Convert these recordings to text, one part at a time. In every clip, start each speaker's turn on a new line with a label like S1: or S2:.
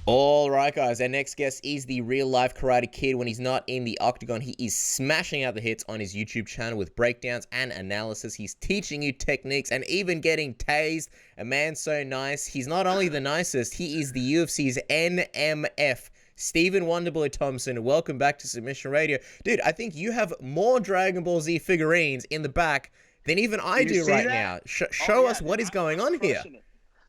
S1: All right, guys. Our next guest is the real-life Karate Kid. When he's not in the octagon, he is smashing out the hits on his YouTube channel with breakdowns and analysis. He's teaching you techniques and even getting tased. A man so nice. He's not only the nicest, he is the UFC's NMF. Stephen Wonderboy Thompson, welcome back to Submission Radio. Dude, I think you have more Dragon Ball Z figurines in the back than even I do right now. Show us what is going on here.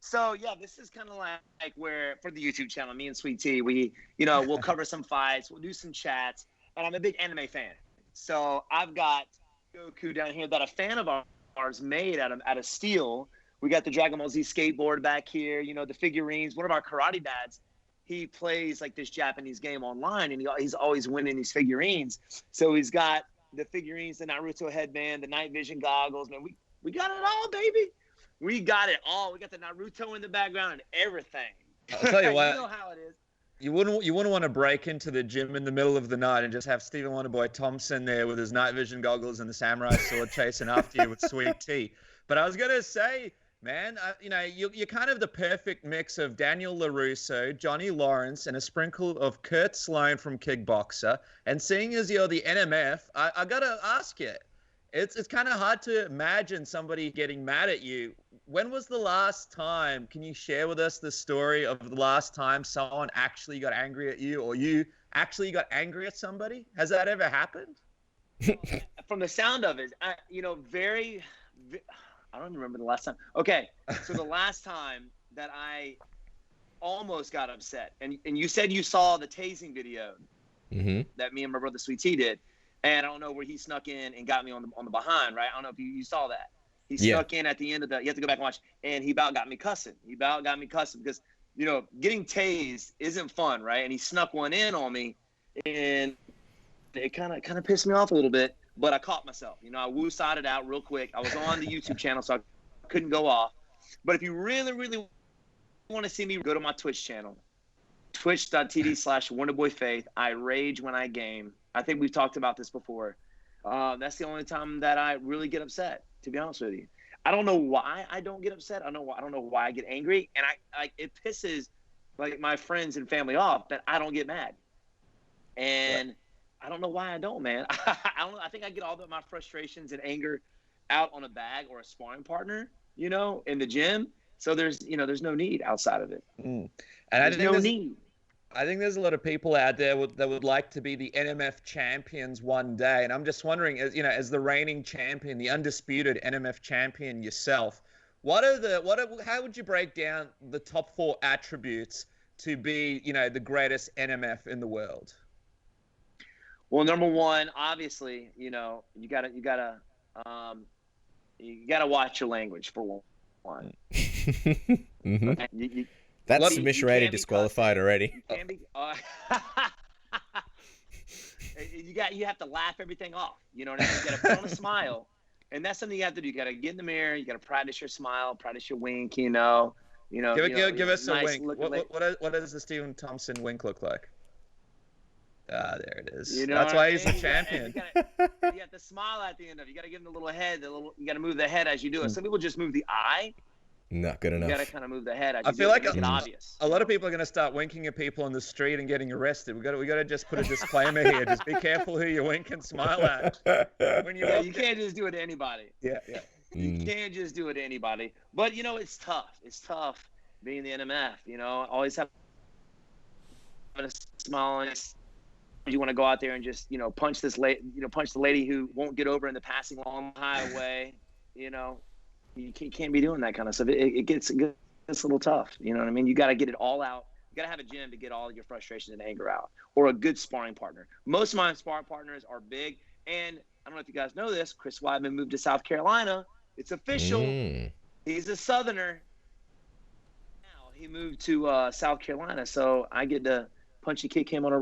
S2: So yeah, this is kind of like where for the YouTube channel, me and Sweet Tea, we'll cover some fights, we'll do some chats, and I'm a big anime fan. So I've got Goku down here that a fan of ours made out of steel. We got the Dragon Ball Z skateboard back here, the figurines. One of our karate dads, he plays like this Japanese game online, and he's always winning these figurines. So he's got the figurines, the Naruto headband, the night vision goggles. Man, we got it all, baby. We got it all. We got the Naruto in the background and everything.
S3: I'll tell you what.
S2: You know how it is.
S3: You wouldn't want to break into the gym in the middle of the night and just have Stephen Wonderboy Thompson there with his night vision goggles and the samurai sword chasing after you with Sweet Tea. But I was gonna say, man, you're kind of the perfect mix of Daniel LaRusso, Johnny Lawrence, and a sprinkle of Kurt Sloan from Kickboxer. And seeing as you're the NMF, I gotta ask you, it's kind of hard to imagine somebody getting mad at you. When was the last time, can you share with us the story of the last time someone actually got angry at you, or you actually got angry at somebody? Has that ever happened?
S2: From the sound of it, I don't remember the last time. Okay, so the last time that I almost got upset, and you said you saw the tasing video that me and my brother Sweet Tea did, and I don't know where he snuck in and got me on the behind, right? I don't know if you saw that. He snuck in at the end of you have to go back and watch, and he about got me cussing. Because, getting tased isn't fun, right? And he snuck one in on me, and it kind of pissed me off a little bit, but I caught myself. I woo-sided out real quick. I was on the YouTube channel, so I couldn't go off. But if you really, really want to see me, go to my Twitch channel, twitch.tv/WonderboyFaith. I rage when I game. I think we've talked about this before. That's the only time that I really get upset, to be honest with you. I don't know why I don't get upset. I don't know why I get angry, and it pisses like my friends and family off that I don't get mad. And I don't know why I don't, man. I think I get all of my frustrations and anger out on a bag or a sparring partner, in the gym. So there's no need outside of it.
S3: And
S2: there's no need.
S3: I think there's a lot of people out there that would like to be the NMF champions one day. And I'm just wondering, as the reigning champion, the undisputed NMF champion yourself, how would you break down the top 4 attributes to be, the greatest NMF in the world?
S2: Well, number one, obviously, you gotta watch your language for one.
S1: That's submission rated disqualified already.
S2: You can be. You have to laugh everything off. You know what I mean? You got to put on a smile, and that's something you have to do. You got to get in the mirror. You got to practice your smile, practice your wink. Give
S3: us a
S2: nice
S3: wink. What does the Stephen Thompson wink look like? Ah, there it is. That's why he's the champion.
S2: You have to smile at the end of it. You got to give him the little head. You got to move the head as you do it. Some people just move the eye.
S1: Not good enough.
S2: You got to kind of move the head.
S3: I feel like
S2: obvious.
S3: A lot of people are going to start winking at people on the street and getting arrested. We got to just put a disclaimer here. Just be careful who you wink and smile at.
S2: You can't just do it to anybody.
S3: Yeah.
S2: You can't just do it to anybody. But it's tough. It's tough being the NMF. Always have a smile on. You want to go out there and just punch punch the lady who won't get over in the passing long highway. You can't be doing that kind of stuff. It gets a little tough. You know what I mean? You got to get it all out. You got to have a gym to get all your frustration and anger out, or a good sparring partner. Most of my sparring partners are big. And I don't know if you guys know this, Chris Weidman moved to South Carolina. It's official. He's a Southerner. Now he moved to South Carolina, so I get to punch and kick him on the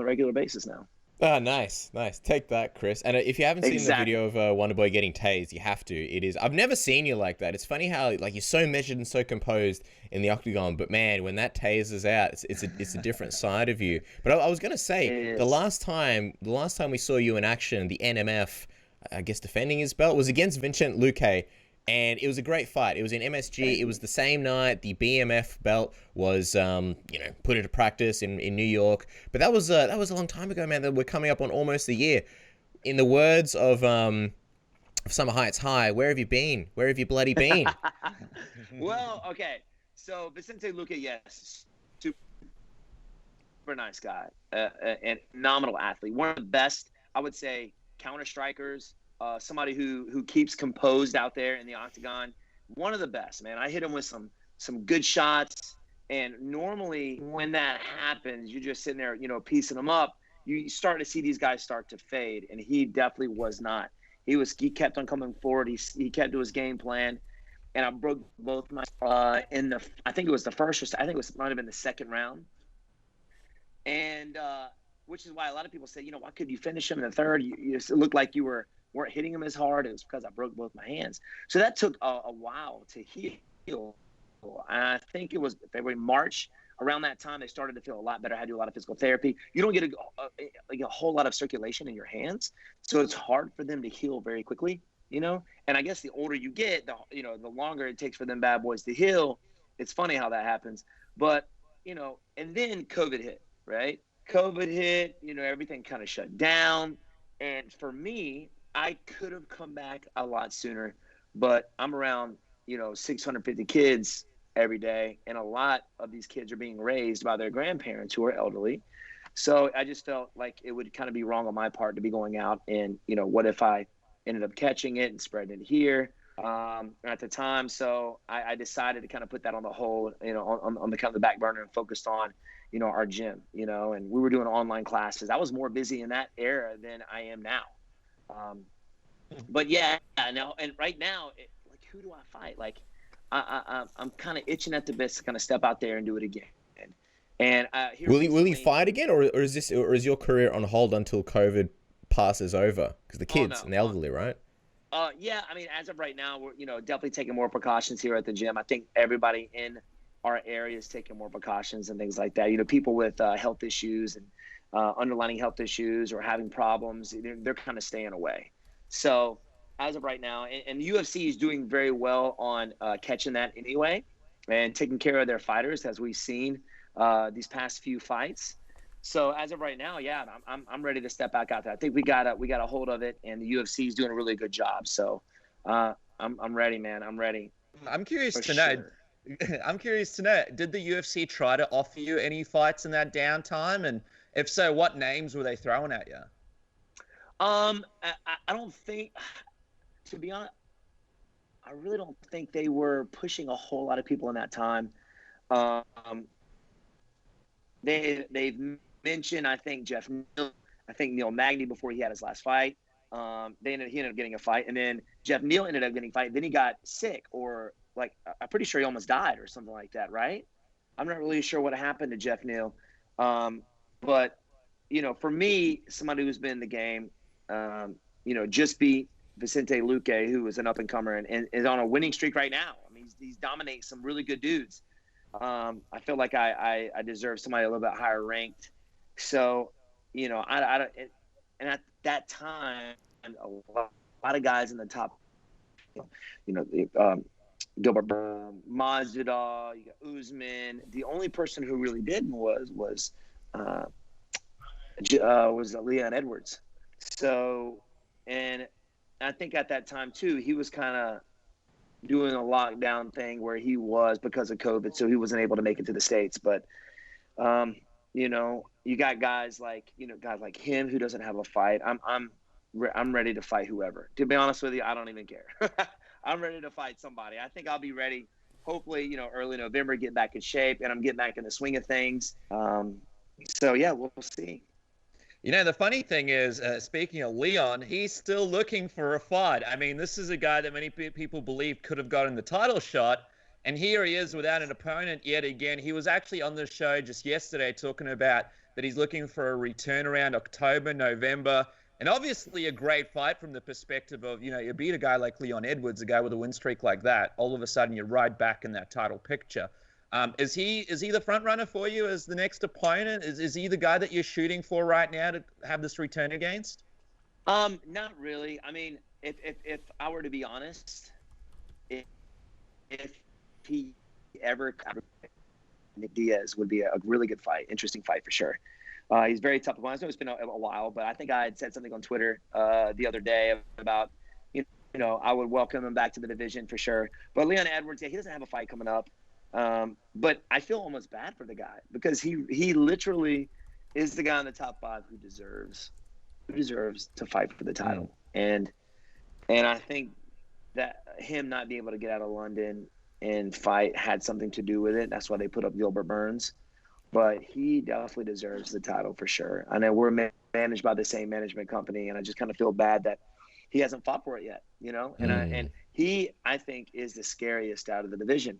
S2: regular basis now.
S1: Oh, nice. Take that, Chris. And if you haven't seen the video of Wonderboy getting tased, you have to. It is. I've never seen you like that. It's funny how you're so measured and so composed in the octagon, but man, when that taser's out, it's a different side of you. But I was gonna say the last time we saw you in action, the NMF, I guess defending his belt was against Vincent Luque. And it was a great fight. It was in MSG. It was the same night the BMF belt was, put into practice in New York. But that was a long time ago, man. That we're coming up on almost a year. In the words of Summer Heights High, where have you been? Where have you bloody been?
S2: Well, okay. So Vicente Luque, yes, super nice guy, and phenomenal athlete. One of the best, I would say, counter strikers. Somebody who keeps composed out there in the octagon. One of the best, man. I hit him with some good shots. And normally when that happens, you're just sitting there, piecing them up. You start to see these guys start to fade, and he definitely was not. He kept on coming forward. He kept to his game plan, and I broke both my I think it was the first, or I think it might have been the second round, and which is why a lot of people say, why could you finish him in the third? It looked like you weren't hitting him as hard. It was because I broke both my hands. So that took a while to heal. And I think it was February, March. Around that time, they started to feel a lot better. I had to do a lot of physical therapy. You don't get a whole lot of circulation in your hands, so it's hard for them to heal very quickly, And I guess the older you get, the longer it takes for them bad boys to heal. It's funny how that happens. But, and then COVID hit, right? COVID hit, everything kind of shut down. And for me, I could have come back a lot sooner, but I'm around, 650 kids every day, and a lot of these kids are being raised by their grandparents who are elderly. So I just felt like it would kind of be wrong on my part to be going out and, what if I ended up catching it and spreading it here at the time. So I decided to kind of put that on the hold, on the kind of the back burner and focused on, our gym, and we were doing online classes. I was more busy in that era than I am now. But yeah, no, and right now, who do I fight? Like, I'm kind of itching at the bit to kind of step out there and do it again. And
S1: will he fight again, or is your career on hold until COVID passes over? Because the kids and the elderly, right?
S2: Yeah, I mean, as of right now, we're definitely taking more precautions here at the gym. I think everybody in our area is taking more precautions and things like that. People with health issues and underlying health issues or having problems, they're kind of staying away. So as of right now, and the UFC is doing very well on catching that anyway and taking care of their fighters, as we've seen these past few fights. So as of right now, yeah, I'm ready to step back out there. I think we got a hold of it, and the UFC is doing a really good job. So I'm ready, man. I'm ready.
S3: I'm curious to know. I'm curious to know, did the UFC try to offer you any fights in that downtime? And if so, what names were they throwing at you?
S2: I don't think, to be honest, I really don't think they were pushing a whole lot of people in that time. They've mentioned, I think, Jeff Neal, I think Neil Magny before he had his last fight. He ended up getting a fight, and then Jeff Neal ended up getting a fight. Then he got sick, or I'm pretty sure he almost died or something like that, right? I'm not really sure what happened to Jeff Neal. But, for me, somebody who's been in the game, just beat Vicente Luque, who is an up-and-comer and is on a winning streak right now. I mean, he's dominating some really good dudes. I feel like I deserve somebody a little bit higher ranked. So, and at that time, a lot of guys in the top, Gilbert Masvidal, you got Usman. The only person who really didn't was Leon Edwards. So, and I think at that time too, he was kind of doing a lockdown thing where he was because of COVID, so he wasn't able to make it to the States. But, you got guys like him who doesn't have a fight. I'm ready to fight whoever. To be honest with you, I don't even care. I'm ready to fight somebody. I think I'll be ready. Hopefully, early November, get back in shape, and I'm getting back in the swing of things. So yeah, we'll see.
S3: The funny thing is, speaking of Leon, he's still looking for a fight. I mean, this is a guy that many people believe could have gotten the title shot, and here he is without an opponent yet again. He was actually on the show just yesterday talking about that he's looking for a return around October, November, and obviously a great fight from the perspective of, you beat a guy like Leon Edwards, a guy with a win streak like that. All of a sudden, you're right back in that title picture. Is he the front runner for you as the next opponent? Is he the guy that you're shooting for right now to have this return against?
S2: Not really. I mean, if I were to be honest, if he ever, Nick Diaz would be a really good fight, interesting fight for sure. He's very tough. I know it's been a while, but I think I had said something on Twitter the other day about, I would welcome him back to the division for sure. But Leon Edwards, yeah, he doesn't have a fight coming up. But I feel almost bad for the guy because he literally is the guy in the top 5 who deserves to fight for the title. And I think that him not being able to get out of London and fight had something to do with it. That's why they put up Gilbert Burns. But he definitely deserves the title for sure. I know we're managed by the same management company, and I just kind of feel bad that he hasn't fought for it yet, And he, I think, is the scariest out of the division.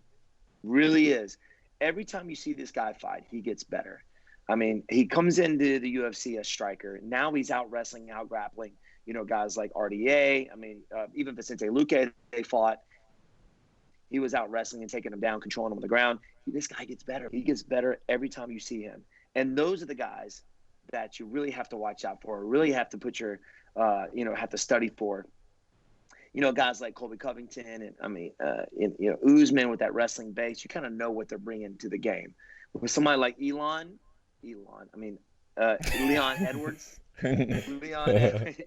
S2: Really is. Every time you see this guy fight, he gets better. I mean, he comes into the UFC as striker. Now he's out wrestling, out grappling, guys like RDA. I mean, even Vicente Luque, they fought. He was out wrestling and taking him down, controlling him on the ground. This guy gets better. He gets better every time you see him. And those are the guys that you really have to watch out for, really have to put your, have to study for. Guys like Colby Covington and Usman with that wrestling base, you kind of know what they're bringing to the game. With somebody like Leon Edwards,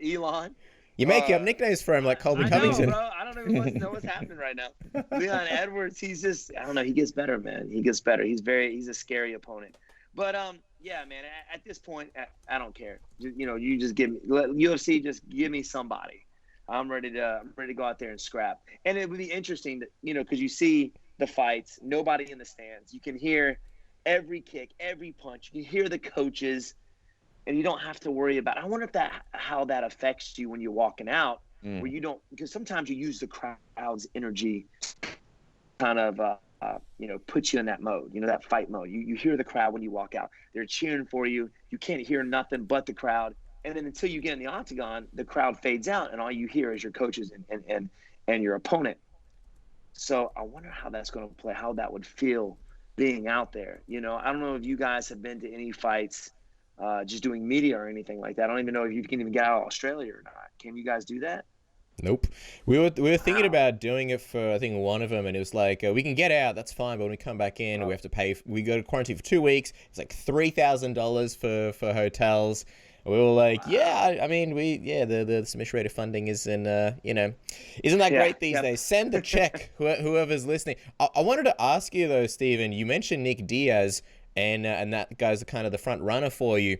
S2: Elon.
S1: You make up nicknames for him like Colby Covington.
S2: Bro. I don't even know what's happening right now. Leon Edwards, he's just, I don't know. He gets better, man. He gets better. He's a scary opponent. But, yeah, man, at this point, I don't care. You just UFC, just give me somebody. I'm ready to go out there and scrap. And it would be interesting, because you see the fights, nobody in the stands. You can hear every kick, every punch. You hear the coaches. And you don't have to worry about it. I wonder how that affects you when you're walking out, where you don't, because sometimes you use the crowd's energy kind of, put you in that mode, that fight mode. You hear the crowd when you walk out. They're cheering for you. You can't hear nothing but the crowd. And then until you get in the octagon, the crowd fades out, and all you hear is your coaches and your opponent. So I wonder how that's going to play, how that would feel being out there. I don't know if you guys have been to any fights just doing media or anything like that. I don't even know if you can even get out of Australia or not. Can you guys do that?
S1: Nope. We were thinking about doing it for, I think, one of them, and it was like, we can get out, that's fine, but when we come back in, we have to pay. We go to quarantine for 2 weeks. It's like $3,000 for hotels. And we were like, the submission rate of funding isn't, isn't that great these days. Send the check, whoever's listening. I wanted to ask you, though, Stephen, you mentioned Nick Diaz, and that guy's kind of the front runner for you.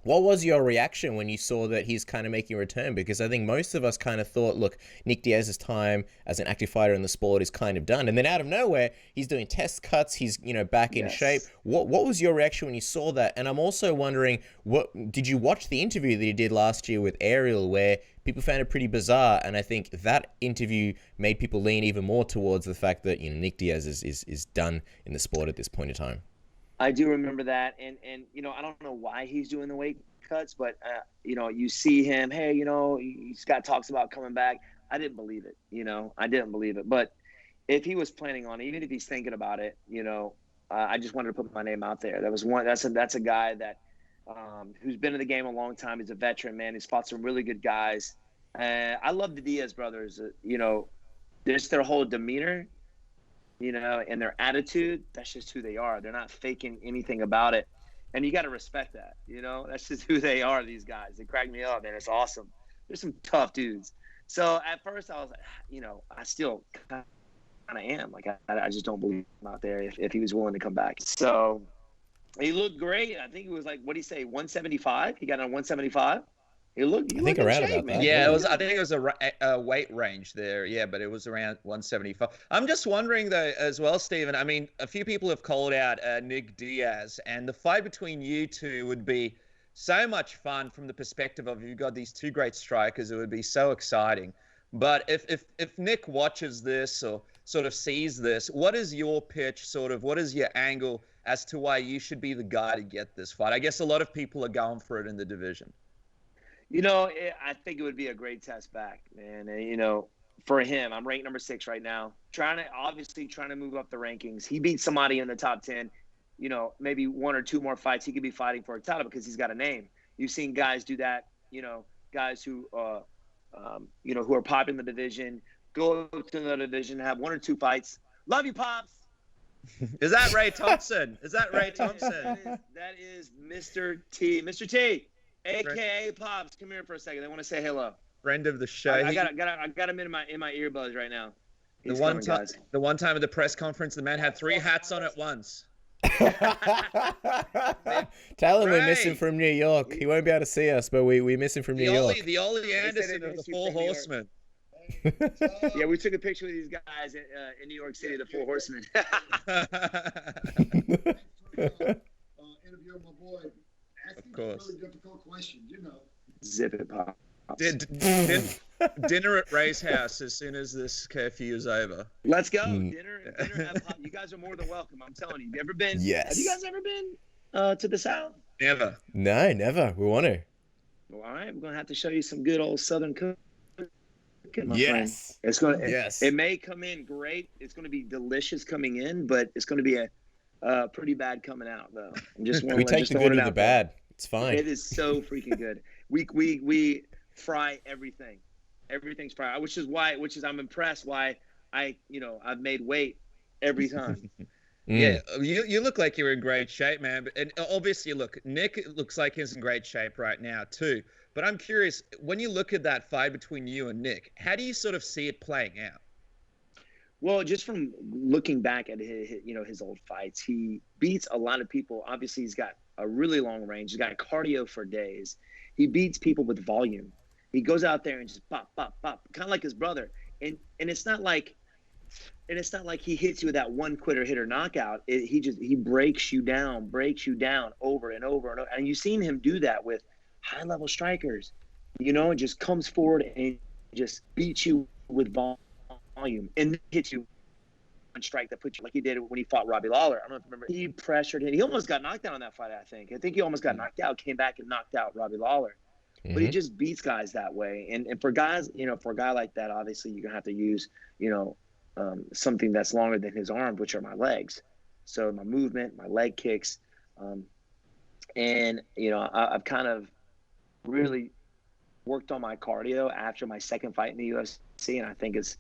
S1: What was your reaction when you saw that he's kind of making a return? Because I think most of us kind of thought, look, Nick Diaz's time as an active fighter in the sport is kind of done. And then out of nowhere, he's doing test cuts. He's, back in shape. What was your reaction when you saw that? And I'm also wondering, did you watch the interview that he did last year with Ariel, where people found it pretty bizarre? And I think that interview made people lean even more towards the fact that, Nick Diaz is done in the sport at this point in time.
S2: I do remember that, and I don't know why he's doing the weight cuts, but you see him. Hey, he's got talks about coming back. I didn't believe it. I didn't believe it. But if he was planning on it, even if he's thinking about it, I just wanted to put my name out there. That's a guy that who's been in the game a long time. He's a veteran, man. He's fought some really good guys. I love the Diaz brothers. Just their whole demeanor. And their attitude, that's just who they are. They're not faking anything about it. And you got to respect that, That's just who they are, these guys. They crack me up, man. It's awesome. They're some tough dudes. So at first I was like, I still kind of am. Like, I just don't believe him out there if he was willing to come back. So he looked great. I think it was like, what did he say, 175? He got on 175? He looked
S1: I think around about that.
S3: Yeah, I think it was a weight range there. Yeah, but it was around 175. I'm just wondering, though, as well, Stephen, I mean, a few people have called out Nick Diaz, and the fight between you two would be so much fun from the perspective of you've got these two great strikers. It would be so exciting. But if Nick watches this or sort of sees this, what is your pitch, what is your angle as to why you should be the guy to get this fight? I guess a lot of people are going for it in the division.
S2: I think it would be a great test back, man. And, for him, I'm ranked number 6 right now. Trying to move up the rankings. He beat somebody in the top 10. Maybe 1 or 2 more fights, he could be fighting for a title because he's got a name. You've seen guys do that. Guys who, who are popular in the division, go to another division, have 1 or 2 fights. Love you, Pops.
S3: Is that Ray Thompson? Is that Ray Thompson?
S2: That is Mr. T. Mr. T, a.k.a. Pops. Come here for a second. They want to say hello.
S3: Friend of the show.
S2: I got him in my earbuds right now.
S3: The one time at the press conference, the man had 3 hats on at once.
S1: Tell him we're missing from New York. He won't be able to see us, but we miss him from New York.
S3: The Ollie Anderson of the Four Horsemen.
S2: Yeah, we took a picture with these guys in New York City, the Four Horsemen.
S4: Interview my boy.
S3: Of course.
S4: Really difficult question, you know.
S2: Zip it, Pop.
S3: Dinner at Ray's house as soon as this curfew is over.
S2: Let's go. Dinner at Pop. You guys are more than welcome. I'm telling you. Have you ever been?
S1: Yes.
S2: Have you guys ever been to the South?
S3: Never.
S1: No, never. We want to.
S2: Well, all right. We're going to have to show you some good old Southern cooking, my friend.
S1: Yes.
S2: It may come in great. It's going to be delicious coming in, but it's going to be a pretty bad coming out, though. I'm just
S1: we take the good with the bad. It's fine.
S2: It is so freaking good. We fry everything. Everything's fried, which is I'm impressed why I've made weight every time.
S3: Yeah, you look like you're in great shape, man. And obviously, look, Nick looks like he's in great shape right now too. But I'm curious, when you look at that fight between you and Nick, how do you sort of see it playing out?
S2: Well, just from looking back at his old fights, he beats a lot of people. Obviously, he's got a really long range. He's got cardio for days. He beats people with volume. He goes out there and just pop, pop, pop, kind of like his brother. And it's not like he hits you with that one quitter hitter knockout. He breaks you down over and over and over. And you've seen him do that with high level strikers. And just comes forward and just beats you with volume and hits you one strike that puts you, like he did when he fought Robbie Lawler. I don't know if you remember. He pressured him. He almost got knocked out on that fight, I think. He almost got knocked out, came back and knocked out Robbie Lawler. But he just beats guys that way. And for guys, for a guy like that, obviously you're going to have to use, something that's longer than his arms, which are my legs. So my movement, my leg kicks. I've kind of really worked on my cardio after my second fight in the UFC. And I think it's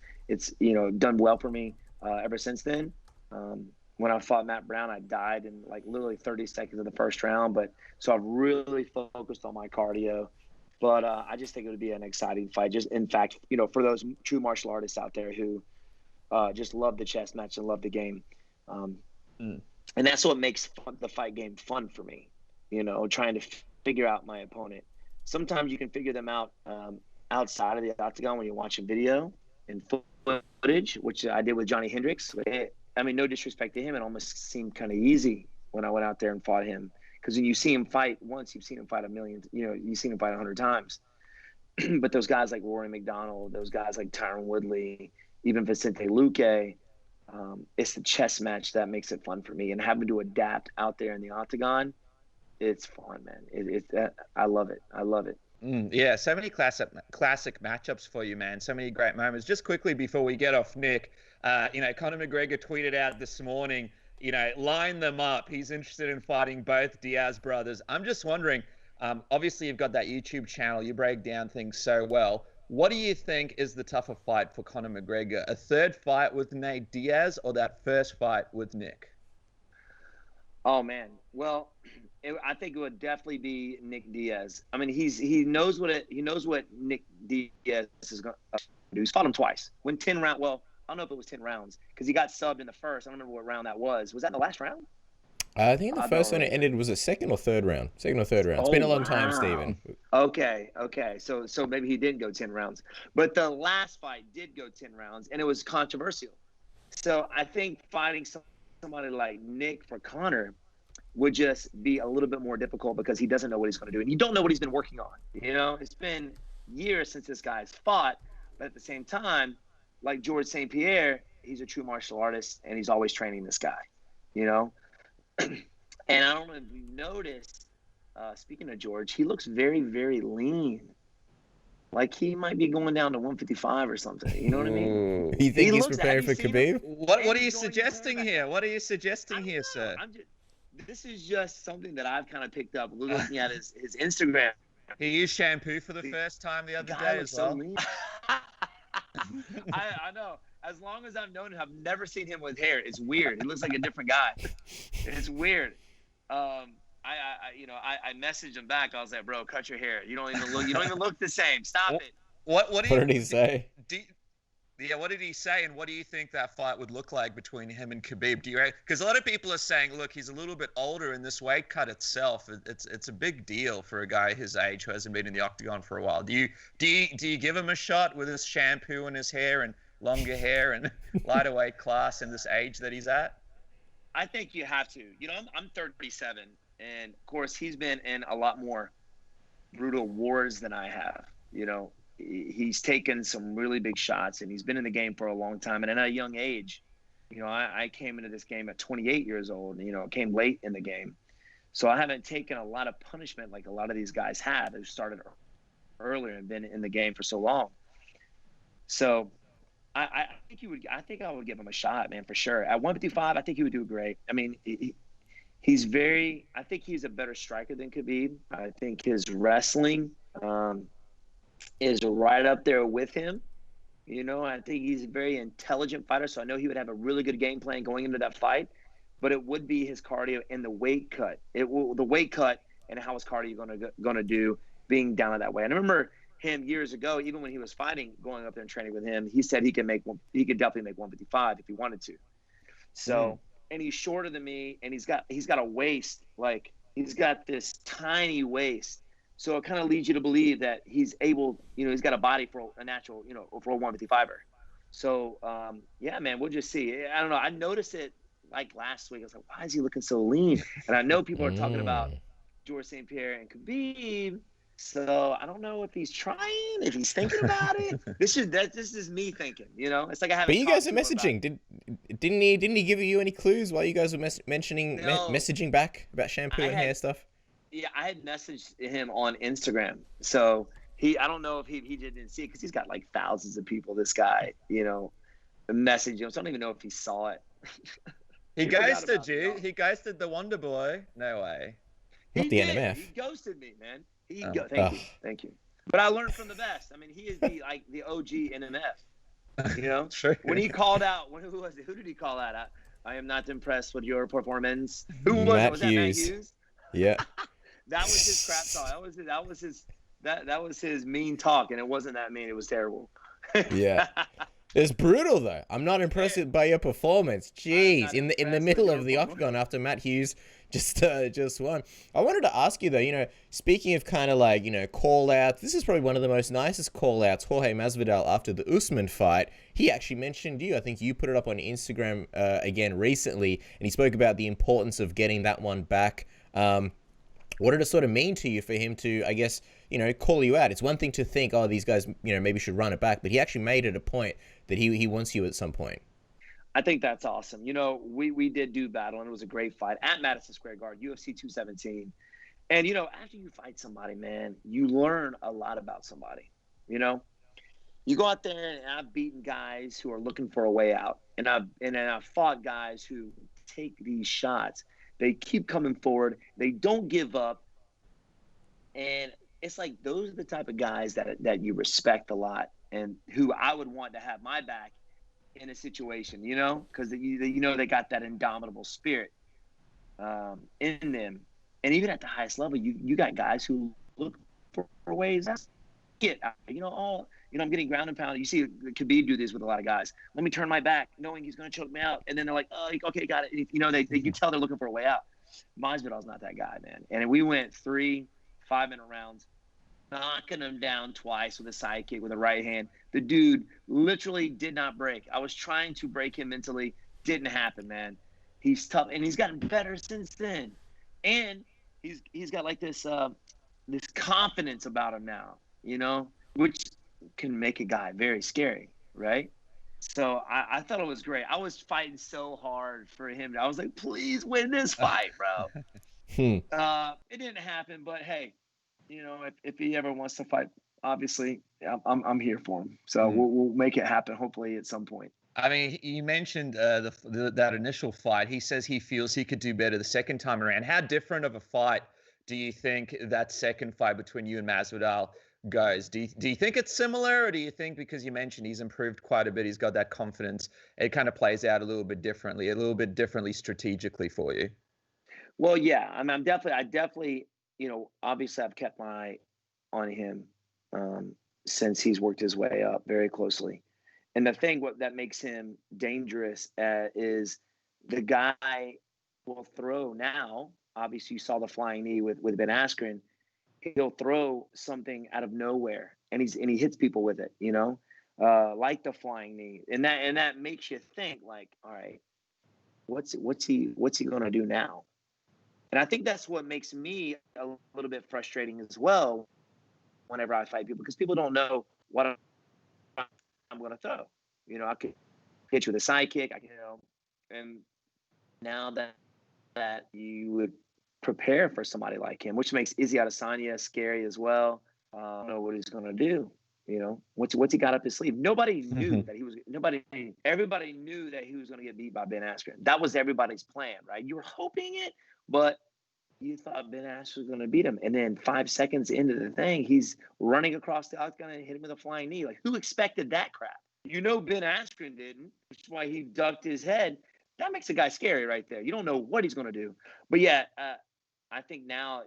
S2: done well for me ever since then. When I fought Matt Brown, I died in like literally 30 seconds of the first round. So I've really focused on my cardio. But I just think it would be an exciting fight. Just in fact, for those true martial artists out there who just love the chess match and love the game. And that's what makes the fight game fun for me, trying to figure out my opponent. Sometimes you can figure them out outside of the octagon when you're watching video and footage, which I did with Johnny Hendricks. No disrespect to him, it almost seemed kind of easy when I went out there and fought him. Because when you see him fight once, you've seen him fight a million, you've seen him fight 100 times. But those guys like Rory McDonald, those guys like Tyron Woodley, even Vicente Luque, it's the chess match that makes it fun for me. And having to adapt out there in the octagon, it's fun, man. I love it. I love it.
S3: Yeah, so many classic matchups for you, man. So many great moments. Just quickly before we get off Nick, Conor McGregor tweeted out this morning, line them up. He's interested in fighting both Diaz brothers. I'm just wondering, obviously you've got that YouTube channel. You break down things so well. What do you think is the tougher fight for Conor McGregor? A third fight with Nate Diaz or that first fight with Nick?
S2: Oh, man. Well, I think it would definitely be Nick Diaz. I mean, he knows what Nick Diaz is going to do. He's fought him twice. Win 10 rounds. Well, I don't know if it was 10 rounds because he got subbed in the first. I don't remember what round that was. Was that in the last round?
S1: I think in the first one it ended, was it second or third round? It's been a long time, Stephen.
S2: Okay. So maybe he didn't go 10 rounds. But the last fight did go 10 rounds, and it was controversial. So I think fighting somebody like Nick for Conor would just be a little bit more difficult because he doesn't know what he's going to do. And you don't know what he's been working on. It's been years since this guy's fought. But at the same time, like George St. Pierre, he's a true martial artist, and he's always training this guy, And I don't know if you noticed, speaking of George, he looks very, very lean. Like he might be going down to 155 or something. You know what I mean?
S1: You think he's preparing for Khabib?
S3: What are you suggesting here? What are you suggesting here, sir?
S2: This is just something that I've kind of picked up looking at his Instagram.
S3: He used shampoo for the first time the other day as well.
S2: I know. As long as I've known him, I've never seen him with hair. It's weird. He looks like a different guy. It's weird. I messaged him back. I was like, bro, cut your hair. You don't even look the same. Stop it.
S3: What
S1: did he say?
S3: What did he say, and what do you think that fight would look like between him and Khabib? Do you? Because a lot of people are saying, look, he's a little bit older, in this weight cut itself, it's a big deal for a guy his age who hasn't been in the octagon for a while. Do you give him a shot with his shampoo and his hair and longer hair and lighter weight class and this age that he's at?
S2: I think you have to. I'm 37, and of course he's been in a lot more brutal wars than I have. He's taken some really big shots, and he's been in the game for a long time. And at a young age, I came into this game at 28 years old, came late in the game. So I haven't taken a lot of punishment like a lot of these guys have who started earlier and been in the game for so long. So I think I would give him a shot, man, for sure. At 155, I think he would do great. I mean, I think he's a better striker than Khabib. I think his wrestling, is right up there with him. I think he's a very intelligent fighter, so I know he would have a really good game plan going into that fight, but it would be his cardio and the weight cut. The weight cut and how his cardio going to do being down that way. And I remember him years ago, even when he was fighting, going up there and training with him, he said he could definitely make 155 if he wanted to. So, and he's shorter than me, and he's got a waist, like he's got this tiny waist. So it kind of leads you to believe that he's able, he's got a body for a natural, for a 155er. So, yeah, man, we'll just see. I don't know. I noticed it like last week. I was like, why is he looking so lean? And I know people are talking about George St. Pierre and Khabib. So I don't know if he's trying, if he's thinking about it. This is me thinking, It's like I haven't.
S1: But you guys are messaging. Didn't he give you any clues while you guys were messaging back about shampoo and hair stuff?
S2: Yeah, I had messaged him on Instagram. So I don't know if he didn't see it because he's got like thousands of people, this guy, message him. So I don't even know if he saw it.
S3: He ghosted you. He ghosted the Wonder Boy. No way.
S1: Not the NMF.
S2: He ghosted me, man. Thank you. But I learned from the best. I mean, he is the OG NMF.
S3: True.
S2: When he called out, who was it? Who did he call out? I am not impressed with your performance. Who was it? Was that Matt Hughes?
S1: Yeah.
S2: That was his crap talk. That was his mean talk, and it wasn't that mean. It was terrible.
S1: Yeah. It's brutal though. I'm not impressed by your performance. Jeez, in the middle of the octagon after Matt Hughes just won. I wanted to ask you though, speaking of kind of like, call outs, this is probably one of the most nicest call outs. Jorge Masvidal after the Usman fight, he actually mentioned you. I think you put it up on Instagram again recently, and he spoke about the importance of getting that one back. What did it sort of mean to you for him to, I guess, call you out? It's one thing to think, oh, these guys, maybe should run it back, but he actually made it a point that he wants you at some point.
S2: I think that's awesome. We did do battle, and it was a great fight at Madison Square Garden, UFC 217. And, after you fight somebody, man, you learn a lot about somebody, You go out there, and I've beaten guys who are looking for a way out. And I've fought guys who take these shots. They keep coming forward. They don't give up. And it's like those are the type of guys that you respect a lot and who I would want to have my back in a situation, because they got that indomitable spirit in them. And even at the highest level, you got guys who look for ways to get out. I'm getting ground and pounded. You see Khabib do this with a lot of guys. Let me turn my back, knowing he's going to choke me out. And then they're like, oh, okay, got it. They you tell they're looking for a way out. Masvidal's not that guy, man. And we went 3 5-minute rounds, knocking him down twice with a side kick with a right hand. The dude literally did not break. I was trying to break him mentally. Didn't happen, man. He's tough, and he's gotten better since then. And he's got like this confidence about him now, which can make a guy very scary, right? So I thought it was great. I was fighting so hard for him. I was like, please win this fight, bro. It didn't happen, but hey, if he ever wants to fight, obviously I'm here for him. So we'll make it happen, hopefully at some point.
S3: I mean, you mentioned that initial fight. He says he feels he could do better the second time around. How different of a fight do you think that second fight between you and Masvidal goes. Do you think it's similar, or do you think because you mentioned he's improved quite a bit, he's got that confidence, it kind of plays out a little bit differently strategically for you?
S2: Well, yeah, I mean, I definitely, obviously I've kept my eye on him since he's worked his way up very closely. And the thing that makes him dangerous is the guy will throw now. Obviously, you saw the flying knee with Ben Askren. He'll throw something out of nowhere, and he hits people with it, like the flying knee, and that makes you think like, all right, what's he gonna do now? And I think that's what makes me a little bit frustrating as well whenever I fight people, because people don't know what I'm going to throw. I could hit you with a sidekick, and now that you would prepare for somebody like him, which makes Izzy Adesanya scary as well. I don't know what he's going to do. What's he got up his sleeve? Nobody knew that everybody knew that he was going to get beat by Ben Askren. That was everybody's plan, right? You were hoping it, but you thought Ben Askren was going to beat him. And then 5 seconds into the thing, he's running across the octagon and hit him with a flying knee. Like, who expected that crap? Ben Askren didn't, which is why he ducked his head. That makes a guy scary right there. You don't know what he's going to do. But yeah, I think now,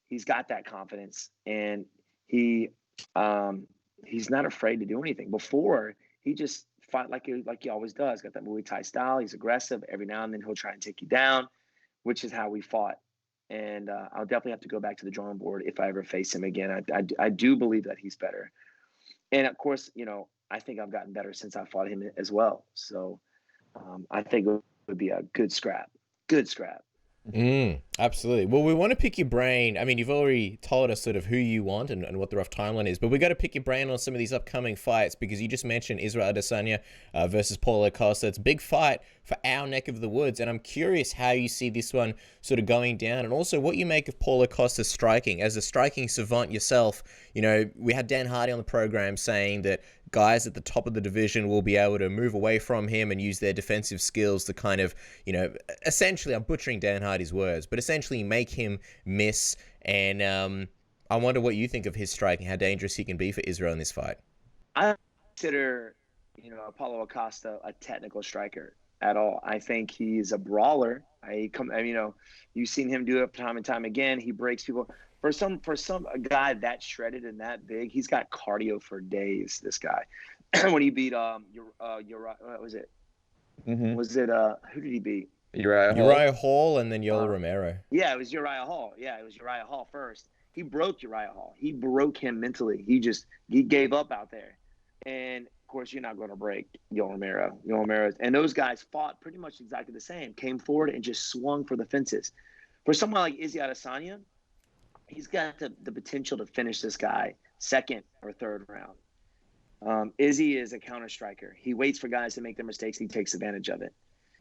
S2: he's got that confidence, and he's not afraid to do anything. Before, he just fought like he always does. Got that Muay Thai style. He's aggressive. Every now and then he'll try and take you down, which is how we fought. And I'll definitely have to go back to the drawing board if I ever face him again. I do believe that he's better. And of course, I think I've gotten better since I fought him as well. So I think it would be a good scrap. Good scrap.
S1: Absolutely. Well, we want to pick your brain. I mean, you've already told us sort of who you want and what the rough timeline is, but we got to pick your brain on some of these upcoming fights, because you just mentioned Israel Adesanya versus Paulo Costa. It's a big fight for our neck of the woods, and I'm curious how you see this one sort of going down, and also what you make of Paulo Costa's striking. As a striking savant yourself, we had Dan Hardy on the program saying that guys at the top of the division will be able to move away from him and use their defensive skills to kind of, essentially, I'm butchering Dan Hardy's words, but essentially make him miss. And I wonder what you think of his striking, how dangerous he can be for Israel in this fight.
S2: I consider, Paulo Costa a technical striker at all. I think he's a brawler. You've seen him do it time and time again. He breaks people. For a guy that shredded and that big, he's got cardio for days. This guy, when he beat Uriah, what was it? Was it who did he beat?
S1: Uriah Hall and then Yoel Romero.
S2: Yeah, it was Uriah Hall. Yeah, it was Uriah Hall first. He broke Uriah Hall. He broke him mentally. He gave up out there. And of course, you're not going to break Yoel Romero. And those guys fought pretty much exactly the same. Came forward and just swung for the fences. For someone like Izzy Adesanya, he's got the potential to finish this guy second or third round. Izzy is a counter striker. He waits for guys to make their mistakes. He takes advantage of it.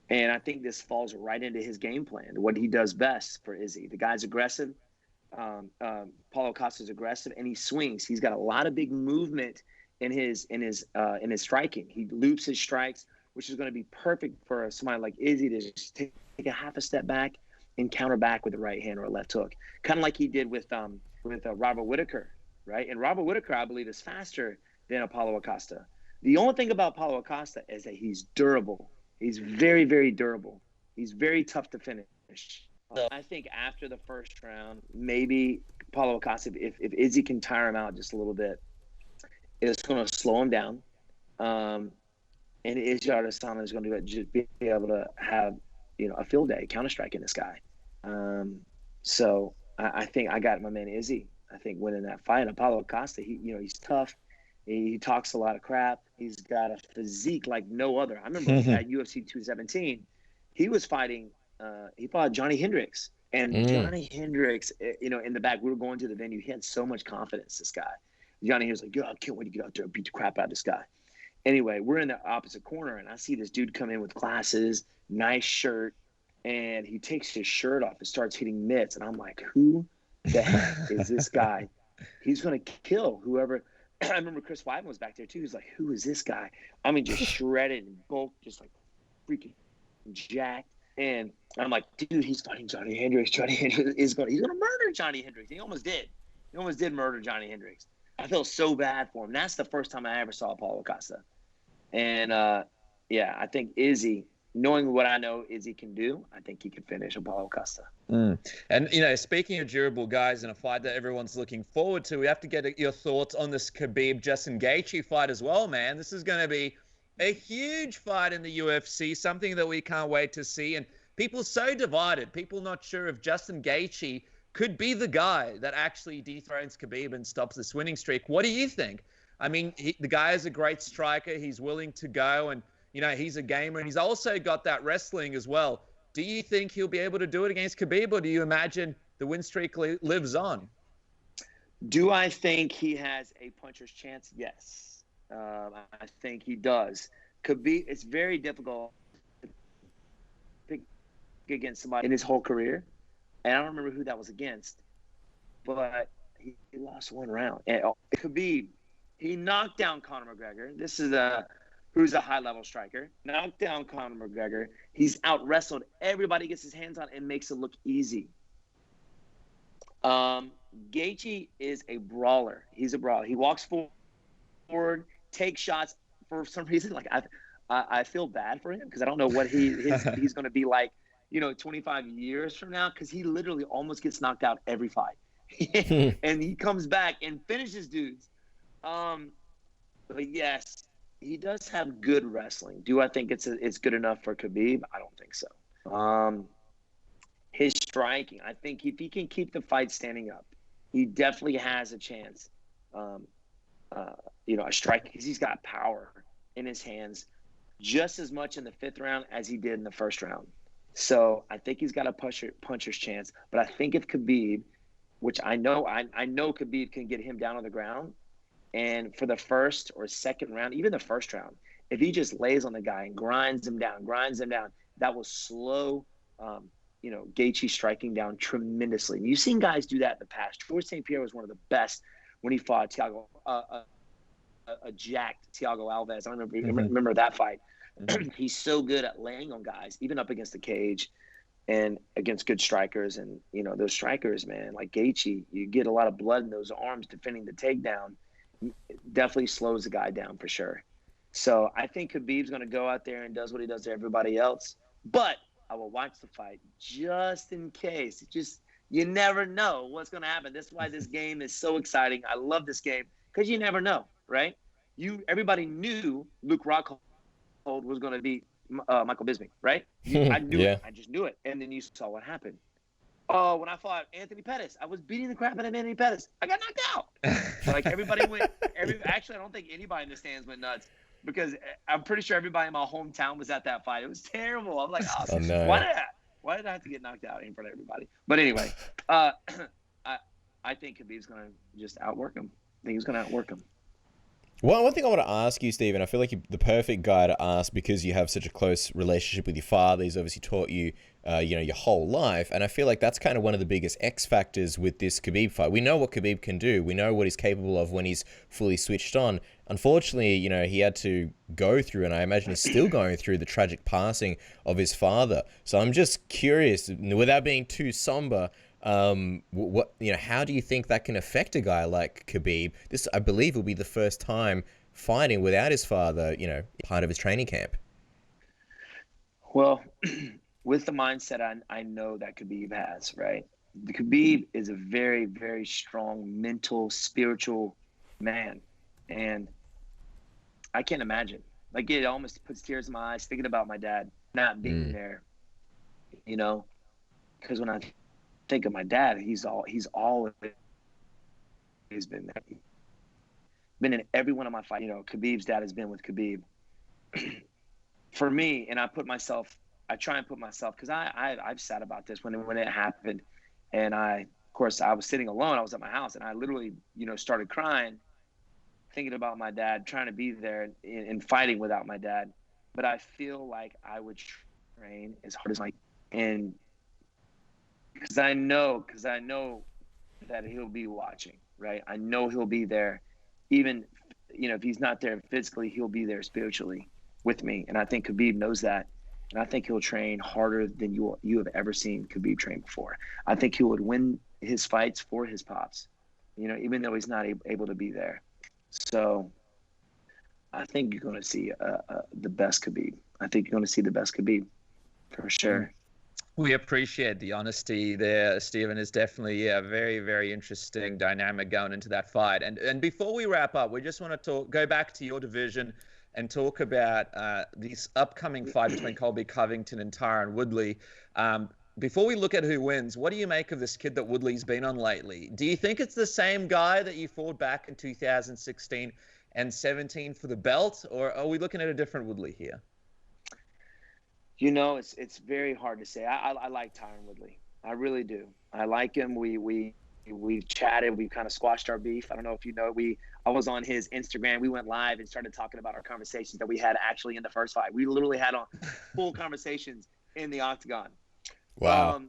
S2: And I think this falls right into his game plan, what he does best for Izzy. The guy's aggressive. Paulo Costa's aggressive, and he swings. He's got a lot of big movement in his striking. He loops his strikes, which is going to be perfect for somebody like Izzy to just take a half a step back and counter back with the right hand or a left hook, kind of like he did with Robert Whittaker, right? And Robert Whittaker, I believe, is faster than Paulo Costa. The only thing about Paulo Costa is that he's durable. He's very, very durable. He's very tough to finish. So I think after the first round, maybe Paulo Costa, if Izzy can tire him out just a little bit, it's going to slow him down. And Izzy Adesanya is going to just be able to have a field day counter-striking this guy. So I think I got my man Izzy, I think, winning that fight. And Paulo Costa, he's tough. He talks a lot of crap. He's got a physique like no other. I remember at UFC 217, he was fighting, he fought Johnny Hendricks. And Johnny Hendricks, in the back, we were going to the venue. He had so much confidence, this guy. Johnny was like, yo, I can't wait to get out there and beat the crap out of this guy. Anyway, we're in the opposite corner, and I see this dude come in with glasses, nice shirt, and he takes his shirt off and starts hitting mitts. And I'm like, who the heck is this guy? He's going to kill whoever. I remember Chris Weidman was back there, too. He's like, who is this guy? I mean, just shredded and bulked, just like freaking jacked. And I'm like, dude, he's fighting Johnny Hendricks. Johnny Hendricks he's going to murder Johnny Hendricks. He almost did. He almost did murder Johnny Hendricks. I feel so bad for him. That's the first time I ever saw Paulo Costa. And, yeah, I think Izzy, knowing what I know Izzy can do, I think he can finish Paulo Costa.
S3: And, speaking of durable guys in a fight that everyone's looking forward to, we have to get your thoughts on this Khabib-Justin Gaethje fight as well, man. This is going to be a huge fight in the UFC, something that we can't wait to see. And people so divided, people not sure if Justin Gaethje could be the guy that actually dethrones Khabib and stops this winning streak. What do you think? I mean, the guy is a great striker. He's willing to go, and, he's a gamer, and he's also got that wrestling as well. Do you think he'll be able to do it against Khabib, or do you imagine the win streak lives on?
S2: Do I think he has a puncher's chance? Yes. I think he does. Khabib, it's very difficult to pick against somebody in his whole career. And I don't remember who that was against, but he lost one round. And Khabib, he knocked down Conor McGregor. This is who's a high-level striker. Knocked down Conor McGregor. He's out-wrestled. Everybody gets his hands on and makes it look easy. Gaethje is a brawler. He's a brawler. He walks forward, takes shots. For some reason, like I feel bad for him because I don't know what he's going to be like, 25 years from now, because he literally almost gets knocked out every fight. And he comes back and finishes dudes. But yes, he does have good wrestling. Do I think it's good enough for Khabib? I don't think so. His striking, I think if he can keep the fight standing up, he definitely has a chance. A strike, because he's got power in his hands just as much in the 5th round as he did in the 1st round. So I think he's got a puncher's chance. But I think if Khabib, which I know Khabib can get him down on the ground, and for the 1st or 2nd round, even the 1st round, if he just lays on the guy and grinds him down, that will slow, Gaethje striking down tremendously. And you've seen guys do that in the past. George St. Pierre was one of the best when he fought Thiago, a jacked Thiago Alves. I remember that fight. He's so good at laying on guys, even up against the cage and against good strikers. And, those strikers, man, like Gaethje, you get a lot of blood in those arms defending the takedown. It definitely slows the guy down for sure. So I think Khabib's going to go out there and does what he does to everybody else. But I will watch the fight just in case. You never know what's going to happen. That's why this game is so exciting. I love this game because you never know, right? Everybody knew Luke Rockhold was going to beat Michael Bisping, right? I knew it. I just knew it. And then you saw what happened. Oh, when I fought Anthony Pettis, I was beating the crap out of Anthony Pettis. I got knocked out. Like everybody went. Actually, I don't think anybody in the stands went nuts because I'm pretty sure everybody in my hometown was at that fight. It was terrible. I'm like, oh no. Why did I have to get knocked out in front of everybody? But anyway, I think Khabib's going to just outwork him. I think he's going to outwork him.
S1: Well, one thing I want to ask you, Stephen, I feel like you're the perfect guy to ask because you have such a close relationship with your father. He's obviously taught you, your whole life. And I feel like that's kind of one of the biggest X factors with this Khabib fight. We know what Khabib can do. We know what he's capable of when he's fully switched on. Unfortunately, he had to go through, and I imagine he's still going through, the tragic passing of his father. So I'm just curious, without being too somber, how do you think that can affect a guy like Khabib? This, I believe, will be the first time fighting without his father, part of his training camp.
S2: Well, with the mindset I know that Khabib has, right? The Khabib is a very, very strong mental, spiritual man. And I can't imagine. Like, it almost puts tears in my eyes thinking about my dad not being there, because when I think of my dad, he's always been there. Been in every one of my fights. Khabib's dad has been with Khabib. For me, and I try and put myself, because I've sat about this when it happened, and I was sitting alone. I was at my house, and I literally, started crying, thinking about my dad, trying to be there and fighting without my dad. But I feel like I would train as hard as and because I know that he'll be watching, right? I know he'll be there. Even, if he's not there physically, he'll be there spiritually with me. And I think Khabib knows that. And I think he'll train harder than you have ever seen Khabib train before. I think he would win his fights for his pops. even though he's not able to be there. So I think you're going to see the best Khabib. I think you're going to see the best Khabib for sure.
S3: We appreciate the honesty there, Stephen. Is definitely a very, very interesting dynamic going into that fight. And before we wrap up, we just want to go back to your division and talk about this upcoming fight between Colby Covington and Tyron Woodley. Before we look at who wins, what do you make of this kid that Woodley's been on lately? Do you think it's the same guy that you fought back in 2016 and 17 for the belt, or are we looking at a different Woodley here?
S2: It's very hard to say. I like Tyron Woodley. I really do. I like him. We chatted. We kind of squashed our beef. I don't know if you know. I was on his Instagram. We went live and started talking about our conversations that we had actually in the first fight. We literally had full conversations in the octagon.
S1: Wow.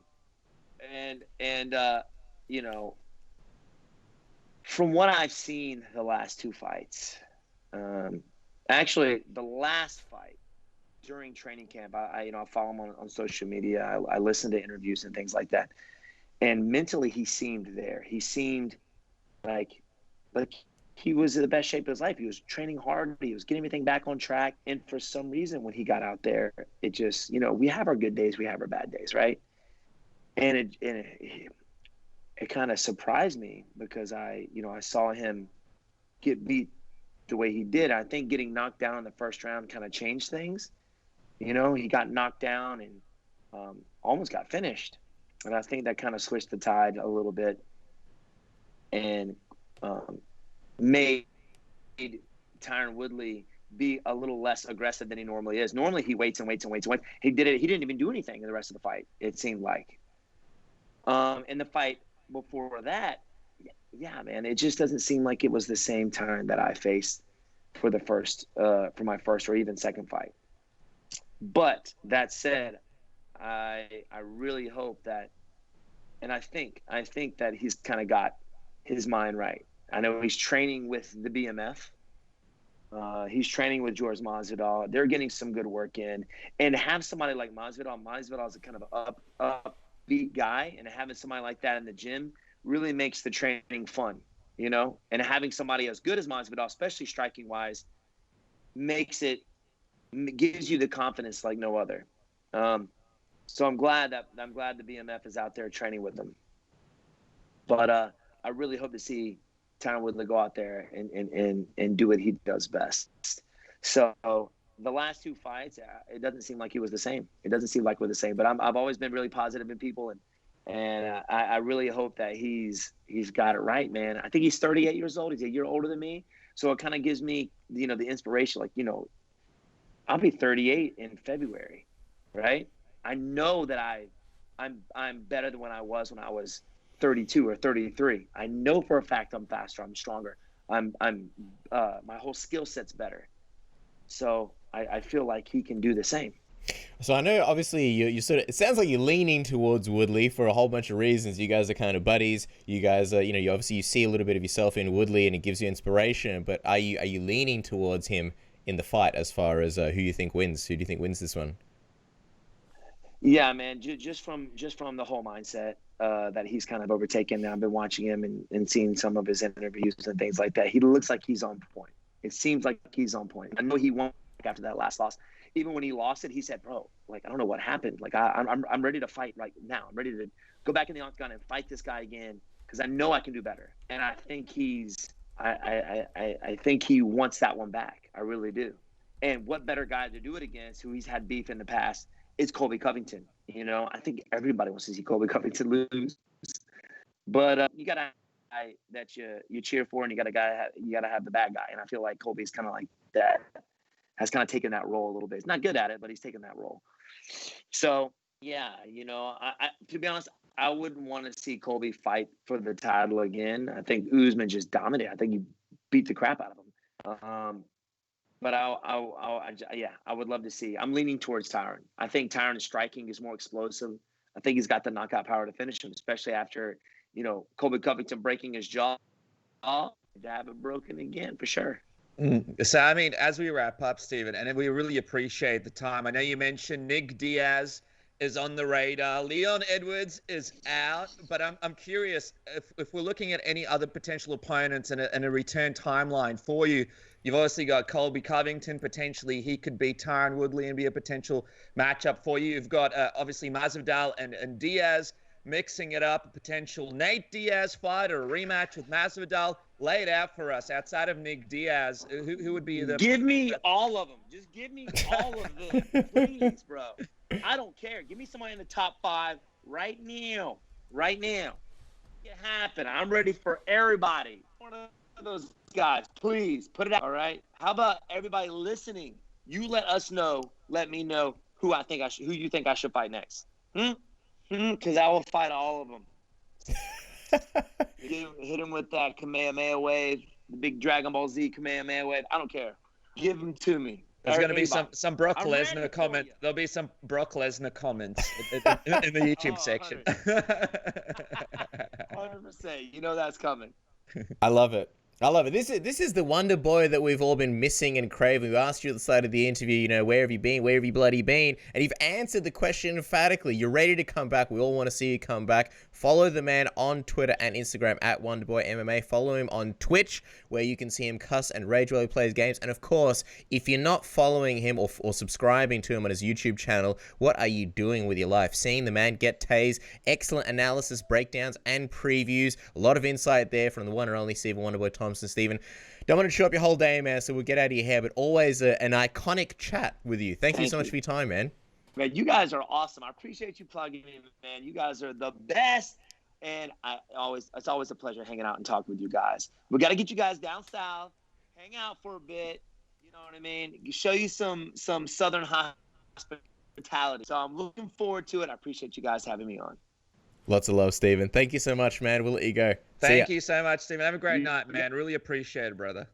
S2: From what I've seen the last two fights, actually the last fight, during training camp, I follow him on social media. I listen to interviews and things like that. And mentally, he seemed there. He seemed like he was in the best shape of his life. He was training hard. He was getting everything back on track. And for some reason, when he got out there, it just, we have our good days, we have our bad days, right? And it kind of surprised me because I saw him get beat the way he did. I think getting knocked down in the first round kind of changed things. He got knocked down and almost got finished. And I think that kind of switched the tide a little bit and made Tyron Woodley be a little less aggressive than he normally is. Normally he waits and waits and waits and waits. He didn't even do anything in the rest of the fight, it seemed like. In the fight before that, yeah, man, it just doesn't seem like it was the same Tyron that I faced for my first or even second fight. But that said, I really hope that, and I think that he's kind of got his mind right. I know he's training with the BMF. He's training with Jorge Masvidal. They're getting some good work in, and have somebody like Masvidal. Masvidal is a kind of upbeat guy, and having somebody like that in the gym really makes the training fun, And having somebody as good as Masvidal, especially striking wise, gives you the confidence like no other. So I'm glad the BMF is out there training with them. But I really hope to see Tyron Woodley go out there and do what he does best. So the last two fights, it doesn't seem like he was the same. It doesn't seem like we're the same. But I've always been really positive in people, and I really hope that he's got it right, man. I think he's 38 years old. He's a year older than me, so it kind of gives me the inspiration. Like I'll be 38 in February, right? I know that I'm better than when I was 32 or 33. I know for a fact I'm faster, I'm stronger. My whole skill set's better. So I feel like he can do the same.
S1: So I know obviously you sort of, it sounds like you're leaning towards Woodley for a whole bunch of reasons. You guys are kind of buddies. You guys are, you obviously you see a little bit of yourself in Woodley and it gives you inspiration, but are you leaning towards him in the fight as far as who you think wins? Who do you think wins this one?
S2: Yeah, man, just from the whole mindset that he's kind of overtaken. I've been watching him and seeing some of his interviews and things like that. He looks like he's on point. It seems like he's on point. I know he won after that last loss. Even when he lost it, he said, "Bro, like I don't know what happened. Like I'm ready to fight right now. I'm ready to go back in the octagon and fight this guy again because I know I can do better." And I think I think he wants that one back. I really do. And what better guy to do it against who he's had beef in the past is Colby Covington. I think everybody wants to see Colby Covington lose. But you got to that you cheer for, and you got to have the bad guy. And I feel like Colby's kind of like that, has kind of taken that role a little bit. He's not good at it, but he's taken that role. So yeah, I to be honest, I wouldn't want to see Colby fight for the title again. I think Usman just dominated. I think he beat the crap out of him. But I would love to see. I'm leaning towards Tyron. I think Tyron's striking is more explosive. I think he's got the knockout power to finish him, especially after, Colby Covington breaking his jaw. To have it broken again, for sure.
S3: So, as we wrap up, Stephen, and we really appreciate the time. I know you mentioned Nick Diaz is on the radar. Leon Edwards is out, but I'm curious if we're looking at any other potential opponents and a return timeline for you. You've obviously got Colby Covington. Potentially, he could beat Tyron Woodley and be a potential matchup for you. You've got obviously Masvidal and Diaz mixing it up. A potential Nate Diaz fight or a rematch with Masvidal. Lay it out for us. Outside of Nick Diaz, who would be the?
S2: Give me all of them. Just give me all of them, please, bro. I don't care. Give me somebody in the top 5 right now. Right now. Make it happen. I'm ready for everybody. One of those guys, please put it out. All right. How about everybody listening? You let us know. Let me know who you think I should fight next. Because I will fight all of them. Hit him with that Kamehameha wave, the big Dragon Ball Z Kamehameha wave. I don't care. Give them to me.
S3: There's going to be some Brock Lesnar comment. There'll be some Brock Lesnar comments in the YouTube section.
S2: 100%. You know that's coming.
S1: I love it. I love it. This is the Wonder Boy that we've all been missing and craving. We asked you at the start of the interview, you know, where have you been? Where have you bloody been? And you've answered the question emphatically. You're ready to come back. We all want to see you come back. Follow the man on Twitter and Instagram at WonderboyMMA. Follow him on Twitch, where you can see him cuss and rage while he plays games. And of course, if you're not following him or subscribing to him on his YouTube channel, what are you doing with your life? Seeing the man get tased, excellent analysis, breakdowns, and previews. A lot of insight there from the one and only Stephen Wonderboy Thompson. Stephen, don't want to chew up your whole day, man, so we'll get out of your hair, but always an iconic chat with you. Thank you so much for your time, man.
S2: Man, you guys are awesome. I appreciate you plugging in, man. You guys are the best, and it's always a pleasure hanging out and talking with you guys. We got to get you guys down south, hang out for a bit. You know what I mean? Show you some Southern hospitality. So I'm looking forward to it. I appreciate you guys having me on.
S1: Lots of love, Stephen. Thank you so much, man. We'll let you go.
S3: Thank you so much, Stephen. Have a great night, man. Really appreciate it, brother.